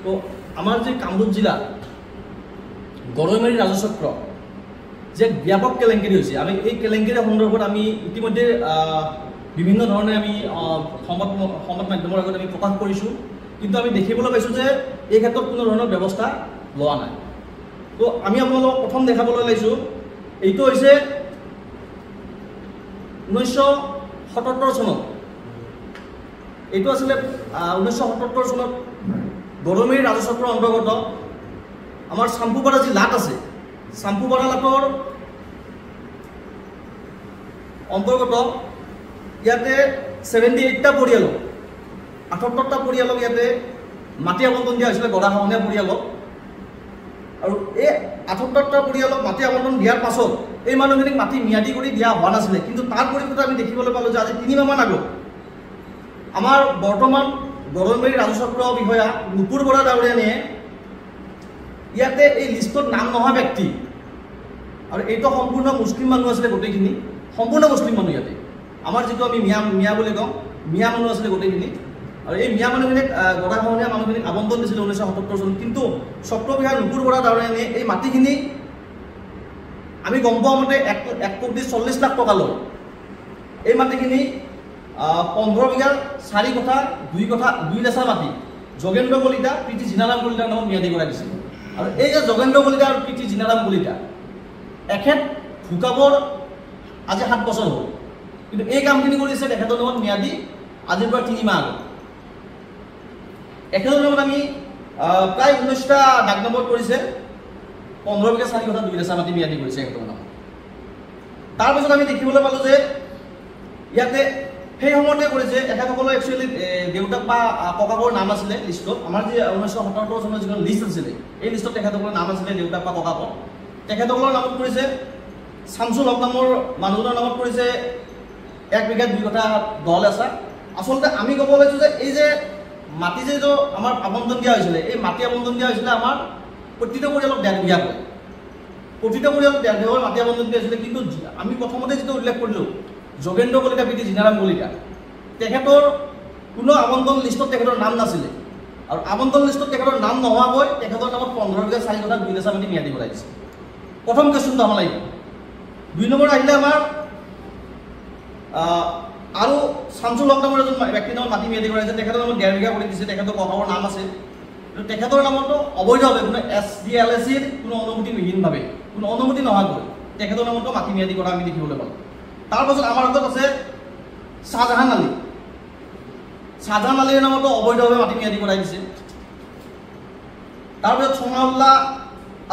তো আমাৰ যে কামৰূপ জিলা গৰৈমাৰী ৰাজচক্ৰ যে ব্যাপক কেলেংকাৰী হৈছে, আমি এই কেলেংকাৰীৰ সন্দৰ্ভত আমি ইতিমধ্যে বিভিন্ন ধৰণে আমি সংবাদ মাধ্যমৰ আগত আমি প্ৰকাশ কৰিছোঁ, কিন্তু আমি দেখিবলৈ পাইছোঁ যে এই ক্ষেত্ৰত কোনো ধৰণৰ ব্যৱস্থা লোৱা নাই। তো আমি আপোনালোকক প্ৰথম দেখাবলৈ লাইছোঁ, এইটো হৈছে 1977 চনত, এইটো আছিলে 1977 চনত গৰৈমাৰী ৰাজচক্ৰৰ অন্তৰ্গত আমাৰ চাম্পুপাৰা যি লাট আছে, চাম্পুপাৰা লাটৰ অন্তৰ্গত ইয়াতে 78টা পৰিয়ালক 78টা পৰিয়ালক ইয়াতে মাটি আবণ্টন দিয়া হৈছিলে গৰাখহনীয়া পৰিয়ালক। আৰু এই 78টা পৰিয়ালক মাটি আবণ্টন দিয়াৰ পাছত এই মানুহখিনিক মাটি ম্যাদী কৰি দিয়া হোৱা নাছিলে, কিন্তু তাৰ পৰিৱৰ্তে আমি দেখিবলৈ পালোঁ যে আজি 3 মাহমান আগত আমাৰ বৰ্তমান গৰৈমাৰী ৰাজচক্ৰ বিষয়া নুপুৰ বৰা ডাঙৰীয়ানীয়ে ইয়াতে এই লিষ্টত নাম নহা ব্যক্তি, আৰু এইটো সম্পূৰ্ণ মুছলিম মানুহ আছিলে, গোটেইখিনি সম্পূৰ্ণ মুছলিম মানুহ। ইয়াতে আমাৰ যিটো আমি মিয়া বুলি কওঁ, মিয়া মানুহ আছিলে গোটেইখিনি, আৰু এই মিয়া মানুহখিনিক গৰাখহনীয়া মানুহখিনিক আবণ্টন দিছিলে 1977 চনত। কিন্তু চক্ৰ বিষয়া নুপুৰ বৰা ডাঙৰীয়ানীয়ে এই মাটিখিনি আমি গম পোৱা মতে 1,40 লাখ টকা লয়। এই মাটিখিনি 15 বিঘা 4 কঠা 2 কঠা 2 লেচা মাটি যোগেন্দ্ৰ কলিতা, প্ৰীতি জিনাৰাম কলিতাৰ নামত ম্যাদী কৰাই দিছিল। আৰু এই যে যোগেন্দ্ৰ কলিতা আৰু প্ৰীতি জিনাৰাম কলিতা এখেত ঢুকাবৰ আজি 7 বছৰ হ'ল, কিন্তু এই কামখিনি কৰিছে তেখেতৰ নামত ম্যাদী আজিৰ পৰা 3 মাহ আগত। এখেতৰ নামত আমি প্ৰায় 19টা ডাক নম্বৰ কৰিছে, 15 বিঘা 4 কঠা 2 লেচা মাটি ম্যাদী কৰিছে এখেতৰ নামত। তাৰপিছত আমি দেখিবলৈ পালোঁ যে ইয়াতে সেই সময়তে কৰিছে এখেতসকলৰ একচুৱেলি দেউতাক বা ককাকৰ নাম আছিলে লিষ্টত। আমাৰ যে 1977 চনৰ যিখন লিষ্ট আছিলে এই লিষ্টত তেখেতসকলৰ নাম আছিলে দেউতাক বা ককাকৰ। তেখেতসকলৰ নামত কৰিছে শামছুল হক নামৰ মানুহজনৰ নামত কৰিছে 1 বিঘা 2 কঠা 10 লেচা। আচলতে আমি ক'ব লৈছোঁ যে এই যে মাটি যে আমাৰ আবণ্টন দিয়া হৈছিলে, এই মাটি আবণ্টন দিয়া হৈছিলে আমাৰ প্ৰতিটো পৰিয়ালক 1.5 বিঘা কৰে, প্ৰতিটো পৰিয়ালক 1.5 বিঘা মাটি আবণ্টন দিয়া হৈছিলে। কিন্তু আমি প্ৰথমতে যিটো উল্লেখ কৰিলোঁ যোগেন্দ্ৰ কলিতা, প্ৰীতি জিনাৰাম কলিতা, তেখেতৰ কোনো আবণ্টন লিষ্টত তেখেতৰ নাম নাছিলে, আৰু আবণ্টন লিষ্টত তেখেতৰ নাম নোহোৱাকৈ তেখেতৰ নামত 15 বিঘা 4 কঠা 2 লেচা মাটি ম্যাদী কৰাই দিছে। প্ৰথম কেছটো আমাৰ লাগিব। 2 নম্বৰ আহিলে আমাৰ আৰু শামছুল হক নামৰ এজন ব্যক্তিৰ নামত মাটি ম্যাদী কৰাইছে, তেখেতৰ নামত 1.5 বিঘা কৰি দিছে, তেখেতৰ ককাকৰ নাম আছে, কিন্তু তেখেতৰ নামতো অবৈধভাৱে কোনো SDLSCৰ কোনো অনুমতিবিহীনভাৱে কোনো অনুমতি নোহোৱাকৈ তেখেতৰ নামতো মাটি ম্যাদী কৰা আমি দেখিবলৈ পালোঁ। তাৰপাছত আমাৰ হাতত আছে শ্বাহজাহান আলী। শ্বাহজাহান আলীৰ নামতো অবৈধভাৱে মাটি ম্যাদী কৰাই দিছে। তাৰপিছত সোনাউল্লাহ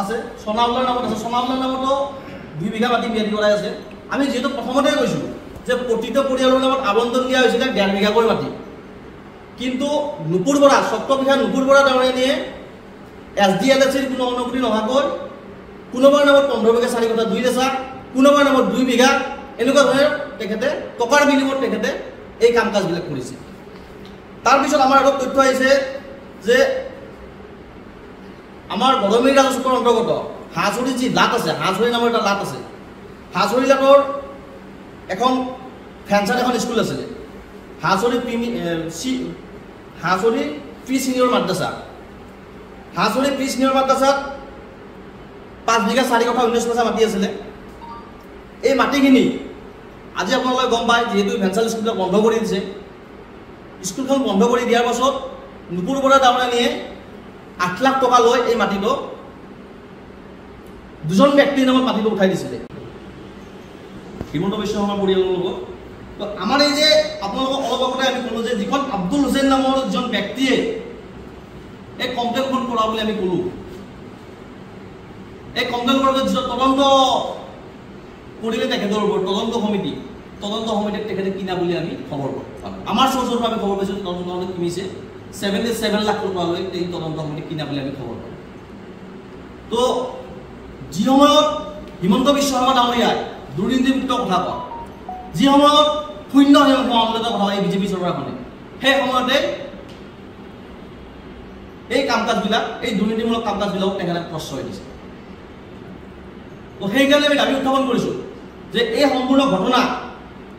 আছে, সোনাউল্লাৰ নামত আছে, সোনাউল্লাৰ নামতো 2 বিঘা মাটি ম্যাদী কৰাই আছে। আমি যিহেতু প্ৰথমতে কৈছোঁ যে প্ৰতিটো পৰিয়ালৰ নামত আবণ্টন দিয়া হৈছিলে 1.5 বিঘাকৈ মাটি, কিন্তু নুপুৰ বৰা চক্ৰ বিষয়া নুপুৰ বৰা ডাঙৰীয়ানীয়ে SDLSCৰ কোনো অনুমতি নোহোৱাকৈ কোনোবাৰ নামত 15 বিঘা 4 কঠা 2 লেচা, কোনোবাৰ নামত 2 বিঘা এনেকুৱা ধৰণে তেখেতে টকাৰ বিনিময়ত তেখেতে এই কাম কাজবিলাক কৰিছে। তাৰপিছত আমাৰ আগত তথ্য আহিছে যে আমাৰ গৰৈমাৰী ৰাজচক্ৰৰ অন্তৰ্গত হাঁহচৰি যি লাট আছে, হাঁহচৰি নামৰ এটা লাট আছে, হাঁহচৰি লাটৰ এখন ফেঞ্চাৰ এখন স্কুল আছিলে, হাঁহচৰি প্ৰি ছিনিয়ৰ মাদ্ৰাছা। হাঁহচৰি প্ৰি ছিনিয়ৰ মাদ্ৰাছাত 5 বিঘা 4 কঠা 19 লেচা মাটি আছিলে। এই মাটিখিনি আজি আপোনালোকে গম পায়, যিহেতু ভেঞ্চাৰ স্কুলবিলাক বন্ধ কৰি দিছে, স্কুলখন বন্ধ কৰি দিয়াৰ পাছত নুপুৰ বৰা ডাঙৰীয়ানীয়ে 8 লাখ টকা লৈ এই মাটিটো 2জন ব্যক্তিৰ নামত মাটিটো উঠাই দিছিলে হিমন্ত বিশ্ব শৰ্মা পৰিয়ালৰ লগত। তো আমাৰ এই যে আপোনালোকক অলপ আগতে আমি ক'লোঁ যে যিখন আব্দুল হুছেইন নামৰ যিজন ব্যক্তিয়ে এই কমপ্লেইনখন কৰা বুলি আমি ক'লোঁ, এই কমপ্লেইনখনৰ যিটো তদন্ত কৰিলে তেখেতৰ ওপৰত তদন্ত সমিতিক তেখেতে কিনা বুলি আমি খবৰ পাওঁ। আমাৰ চ'ৰ্চৰ পৰা আমি খবৰ পাইছোঁ তদন্ত কিনিছে 77 লাখ টকা লৈ এই তদন্ত সমিতিক কিনা বুলি আমি খবৰ পাওঁ। তো যি সময়ত হিমন্ত বিশ্ব শৰ্মা ডাঙৰীয়াই দুৰ্নীতিমুক্ত কথা কয়, যি সময়ত শূন্য মামলাত কথা কয় এই বিজেপি চৰকাৰখনে, সেই সময়তে এই কাম কাজবিলাক, এই দুৰ্নীতিমূলক কাম কাজবিলাকক তেখেতে প্ৰশ্ৰয় দিছে। তো সেইকাৰণে আমি দাবী উত্থাপন কৰিছোঁ যে এই সম্পূৰ্ণ ঘটনা,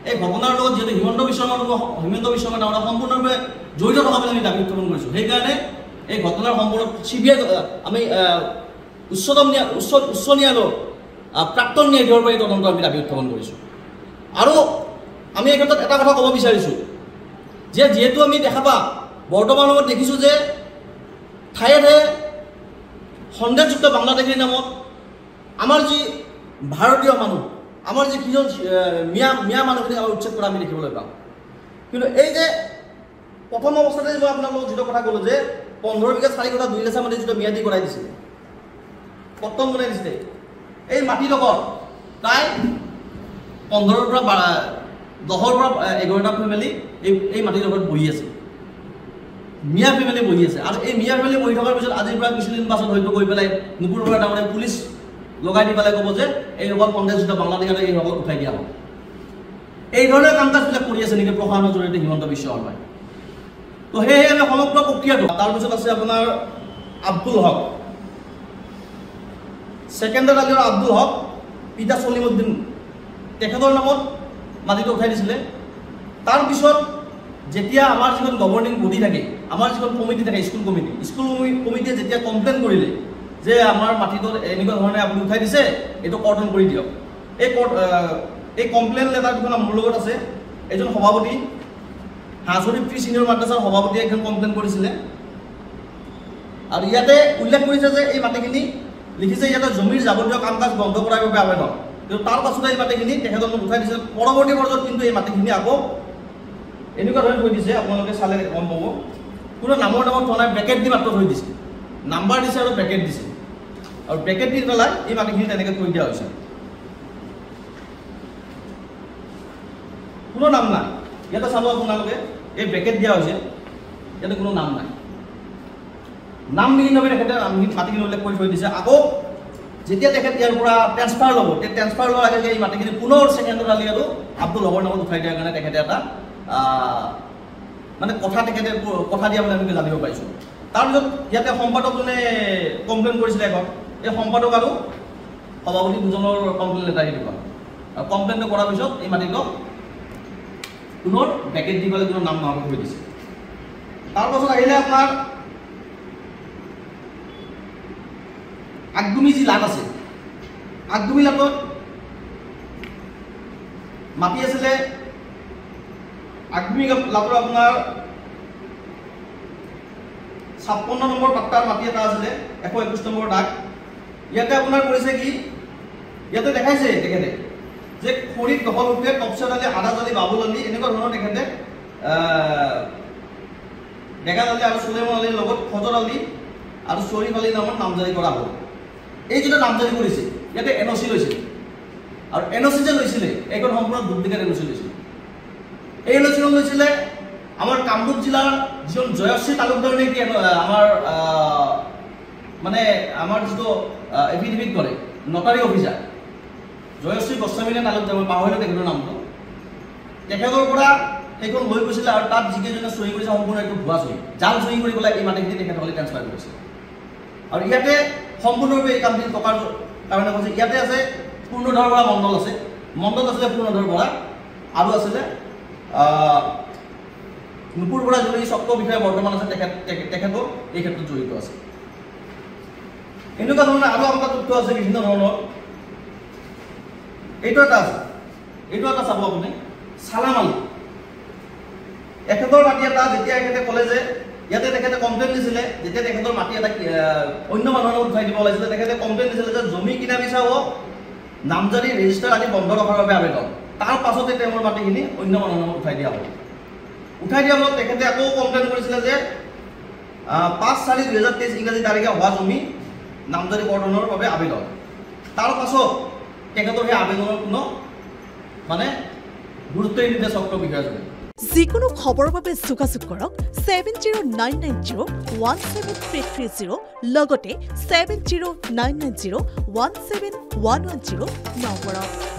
এই ঘটনাৰ লগত যিহেতু হিমন্ত বিশ্ব শৰ্মা ডাঙৰীয়া সম্পূৰ্ণৰূপে জড়িত থকা বুলি আমি দাবী উত্থাপন কৰিছোঁ। সেইকাৰণে এই ঘটনাৰ সম্পৰ্কত CBI আমি উচ্চ ন্যায়ালয়ৰ প্ৰাক্তন ন্যায়াধীশৰ পৰা এই তদন্ত আমি দাবী উত্থাপন কৰিছোঁ আৰু আমি এই ক্ষেত্ৰত এটা কথা ক'ব বিচাৰিছোঁ যে যিহেতু আমি দেখা পাওঁ বৰ্তমান সময়ত দেখিছোঁ যে ঠায়ে ঠায়ে সন্দেহযুক্ত বাংলাদেশীৰ নামত আমাৰ যি ভাৰতীয় মানুহ আমাৰ যি কিজন মিয়া মানুহখিনি উচ্ছেদ কৰা আমি দেখিবলৈ পাওঁ কিন্তু এই যে প্ৰথম অৱস্থাতে মই আপোনালোকক যিটো কথা ক'লোঁ যে 15 বিঘা 4 কথা 2 লাখ মাটি যিটো ম্যাদি কৰাই দিছিলে পট্টন বনাই দিছিলে এই মাটিডোখৰ প্ৰায় 15 পৰা 10 পৰা 11টা ফেমিলি এই মাটিডোখৰত বহি আছে মিয়া ফেমিলি বহি আছে আৰু এই মিয়া ফেমিলি বহি থকাৰ পিছত আজিৰ পৰা কিছুদিন পাছত হয়তো গৈ পেলাই নুপুৰৰ পৰা তাৰমানে পুলিচ লগাই দি পেলাই ক'ব যে এই সকল সন্দেহযুক্ত বাংলাদেশীক এই সকল উঠাই দিয়া হ'ব এই ধৰণৰ কাম কাজবিলাক কৰি আছে নেকি প্ৰশাসনৰ জৰিয়তে হিমন্ত বিশ্ব শৰ্মাই তো সেয়ে আমি সমগ্ৰ প্ৰক্ৰিয়াটো তাৰপিছত আছে আপোনাৰ আব্দুল হক ছেকেণ্ডাৰ আলিৰ আব্দুল হক পিতা সলিমুদ্দিন তেখেতৰ নামত মাটিটো উঠাই দিছিলে তাৰপিছত যেতিয়া আমাৰ যিখন গভৰ্ণিং বডি থাকে আমাৰ যিখন কমিটি থাকে স্কুল কমিটিয়ে যেতিয়া কমপ্লেইন কৰিলে যে আমাৰ মাটিটো এনেকুৱা ধৰণে আপুনি উঠাই দিছে এইটো কৰ্তন কৰি দিয়ক এই কমপ্লেইন লেটাৰ দুখন মোৰ লগত আছে এজন সভাপতি হাজৰি প্ৰি সিনিয়ৰ মাদ্ৰাছাৰ সভাপতিয়ে এখন কমপ্লেইন কৰিছিলে আৰু ইয়াতে উল্লেখ কৰিছে যে এই মাটিখিনি লিখিছে ইয়াতে জমিৰ যাৱতীয় কাম কাজ বন্ধ কৰাৰ বাবে আবেদন কিন্তু তাৰ পাছতে এই মাটিখিনি তেখেতক উঠাই দিছে পৰৱৰ্তী পৰ্যায়ত কিন্তু এই মাটিখিনি আকৌ এনেকুৱা ধৰণে থৈ দিছে আপোনালোকে চালে গম পাব কোনো নামৰ থনাই ব্ৰেকেট দি মাত্ৰ থৈ দিছে নাম্বাৰ দিছে আৰু ব্ৰেকেট দিছে আৰু ব্ৰেকেট দি পেলাই এই মাটিখিনি তেনেকৈ থৈ দিয়া হৈছে কোনো নাম নাই ইয়াতে চাব আপোনালোকে এই ব্ৰেকেট দিয়া হৈছে ইয়াতে কোনো নাম নাই নামবিহীনভাৱে তেখেতে মাটিখিনি উল্লেখ কৰি থৈ দিছে আকৌ যেতিয়া তেখেত ইয়াৰ পৰা ট্ৰেন্সফাৰ ল'ব ট্ৰেন্সফাৰ লোৱাৰ আগে এই মাটিখিনি পুনৰ ছেকেণ্ডাৰ আলি আৰু আব্দুল হকৰ নামত উঠাই দিয়াৰ কাৰণে তেখেতে এটা মানে কথা তেখেতে কথা দিয়া বুলি আমি জানিব পাৰিছোঁ তাৰপিছত ইয়াতে সম্পাদকজনে কমপ্লেইন কৰিছিলে এখন এই সম্পাদক আৰু সভাপতি দুজনৰ কমপ্লেইন লেটাৰ দিব আৰু কমপ্লেইনটো কৰাৰ পিছত এই মাটিটো পুনৰ ব্ৰেকেট দি পেলাই কোনো নাম নহব কৰি দিছে তাৰপাছত আহিলে আপোনাৰ আগগুমি যি লাট আছে আগগুমি লাটত মাটি আছিলে আগগুমি লাটৰ আপোনাৰ 56 নম্বৰ পাট্টাৰ মাটি এটা আছিলে 121 নম্বৰ দাগ ইয়াতে আপোনাৰ কৰিছে কি ইয়াতে দেখাইছে তেখেতে যে খৰিত দখল উঠে তপচেল আলী আদাজ আলী বাবুল আলী এনেকুৱা ধৰণৰ তেখেতে ডেগাল আলী আৰু সুলেমান আলীৰ লগত ফজৰ আলী আৰু শ্বৰীফ আলী নামৰ নামজাৰি কৰা হ'ল এই যিটো নামজাৰি কৰিছে ইয়াতে NOC লৈছিল আৰু NOC যে লৈছিলে এইখন সম্পূৰ্ণ ডুপ্লিকেট NOC লৈছিল এই NOC লৈছিলে আমাৰ কামৰূপ জিলাৰ যিজন জয়শ্ৰী তালুকদাৰ নেকি আমাৰ মানে আমাৰ যিটো এফিডেভিট কৰে নটাৰী অফিচাৰ জয়শ্ৰী গোস্বামী তালুকদাৰ মই পাহৰিলোঁ তেখেতৰ নামটো তেখেতৰ পৰা সেইখন লৈ গৈছিলে আৰু তাত যিকেইজনে চহী কৰিছে সম্পূৰ্ণ এইটো ভুৱা চহী জাল চহী কৰি পেলাই এই মাটিখিনি তেখেতসকলে ট্ৰেন্সফাৰ কৰিছে আৰু ইয়াতে সম্পূৰ্ণৰূপে এই কামখিনি টকাৰ কাৰণে কৈছে ইয়াতে আছে পূৰ্ণধৰ বৰা মণ্ডল আছিলে পূৰ্ণধৰ বৰা আৰু আছিলে নুপুৰ বৰা যিটো এই চক্ৰ বিষয়ে বৰ্তমান আছে তেখেতো এই ক্ষেত্ৰত জড়িত আছে এনেকুৱা ধৰণৰ আৰু আমাৰ তথ্য আছে বিভিন্ন ধৰণৰ এইটো এটা চাব আপুনি সালাম আলী এখেতৰ মাটি এটা যেতিয়া এখেতে ক'লে যে ইয়াতে তেখেতে কমপ্লেইন দিছিলে যেতিয়া তেখেতৰ মাটি এটা অন্য মানুহৰ উঠাই দিব লাগিছিলে তেখেতে কমপ্লেইন দিছিলে যে জমি কিনা বিচাৰ হওক নামজাৰি ৰেজিষ্টাৰ আদি বন্ধ ৰখাৰ বাবে আবেদন তাৰ পাছতে তেওঁৰ মাটিখিনি অন্য মানুহৰ উঠাই দিয়া হ'ল উঠাই দিয়াৰ ফলত তেখেতে আকৌ কমপ্লেইন কৰিছিলে যে 5/4/2023 ইংৰাজী তাৰিখে হোৱা জমি নামজাৰি কৰ্তনৰ বাবে আবেদন তাৰ পাছত তেখেতৰ সেই আবেদনৰ কোনো মানে গুৰুত্বই নিদিয়ে চক্ৰ বিষয়াজনে যিকোনো খবৰৰ বাবে যোগাযোগ কৰক 7099017330 লগতে 7099017110 নম্বৰত